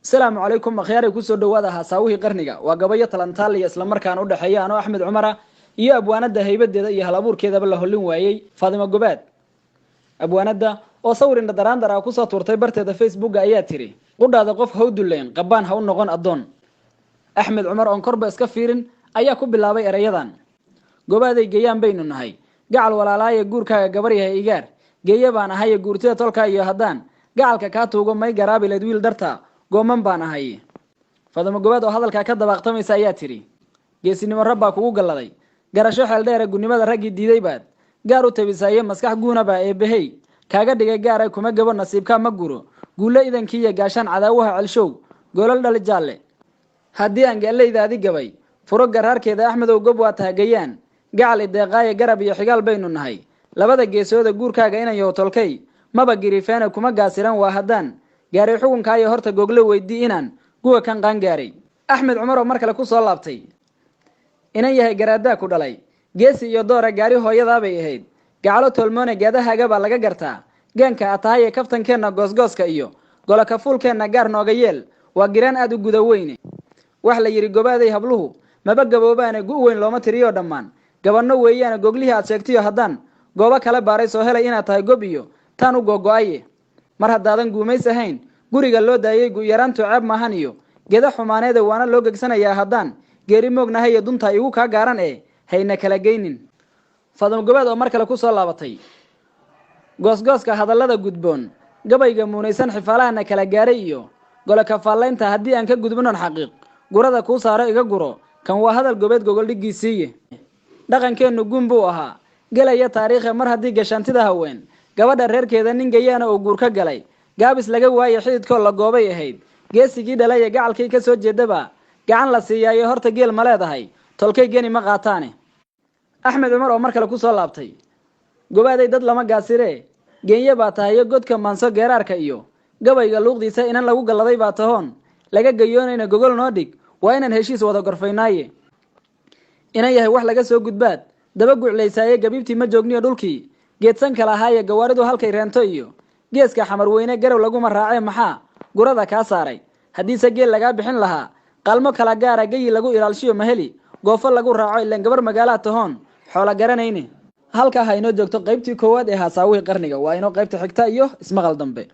السلام عليكم أخياري كسر دوادة هساويه قرنية وقبية الانتالي إسلام مركان وده حيا أنا أحمد عمرة يا أبوانا ده هيبدأ ده هالابور كذا بالله هلين وعي فاطمة جباد أبوانا ده وصور إن دران درا كوسا تورتي برت ده فيسبوك أياتري قد هذا قف هود اللين قبان هون نغون أدون أحمد عمر أنكر إسكفيرن أيا كوب اللعبة أريضان جباد جيان بين النهاي قال ولا لا يجور كجبريها إيجار جيبانا هاي جورتي تلك يهدان قال كاتو قم ماي جرابي لدويل درتا gooman baan ahay fadama gobaad oo hadalka ka dabaqtamaysa ayaa tiri geesinimo rabba kugu galaday garasho xeel dheer gunimada ragii diiday baad gaar u tabisay maskax guunaba ee bahay kaaga dhigay gaar ay kuma gabo nasiibka ma guro guule idankiiya gaashan cadaawaha celshow golol dhal jaalle hadii aan galeeydaadi gabay furo garaarkeeda axmedow gob waa taagayaan gacal deeqaay garab iyo xigaal baynu nahay labada geesooda guurkaaga inay yow tolkay maba girifeena kuma gaasiran waa hadaan gaaray xukunkaayo horta google weydii inaan kuwa kan qaan gaaray Axmed Cumar oo markale ku soo laabtay inay yahay garaada ku dhalay geesi iyo doora gaari hooyada bay ahayd gacalo tolmoone geedahaga baa laga gartaa gaanka atahay kaftankeena goosgooska iyo gola ka fuulkeena gaar nooga yeel waa giraan aad u guda weyne wax la yiri gobaaday habluhu maba gaboobaana gu weyn looma tiriyo dhamaan gabanno weeyana goglihi aad sheegtiyo hadan gooba kala baaray soo helay inaad tahay gob iyo tan u gogo'ay mar hadaadan guumays ahayn guriga loo daayay gu yaraantu ceeb maahan iyo geeda xumaaneed waana loo gegsanayaa hadaan geeri moognahay dunta igu ka gaaran hayna kala geynin fadam gobaad oo markale ku soo laabatay goosgooska hadallada gudboon gabayga muunaysan xifaalahana kala gaaray iyo gola ka faalaynta hadii aan ka gudbano xaqiiq gurada ku saaro iga guro kan waa hadal gobeed gogol dhigiisiye dhaqankeenu gumbu ahaa galaya taariikh mar hadii gashantida haween gabadha reerkeeda nin gayana oo guur ka galay gaabis laga waayay xididkoo la goobay ahayd geesigii dhalay gacalkii ka soo jeedaba gacan la siiyay horta geel ma leedahay tolkay geeni ma qaataane Axmed Cumar oo markale ku soo laabtay gobaaday dad lama gaasire geenya baa tahay godka manso geeraarka iyo gabayga luuqdiisa inaan lagu galaday baa tahoon laga gayoonayna gogol noo dhig waa inaan heshiis wada gorfaynaaye inay yahay wax laga soo gudbaad daba guucleysay gabiibtii ma joogniyo dhulkii geedsan kala haaya gawaaridu halkay reento iyo geeska xamar weyne garow lagu maraacay maxaa gurada ka saaray hadii sageel laga bixin lahaa qalmo kala gaara gay lagu ilaalshiyo maheli goofo lagu raaco ilaan gabar magaala tahoon xoolo garanayne halka hayno joogto qaybtii koowaad ee hasaawii qarniga waa inoo qaybta xigta iyo ismaqal dambe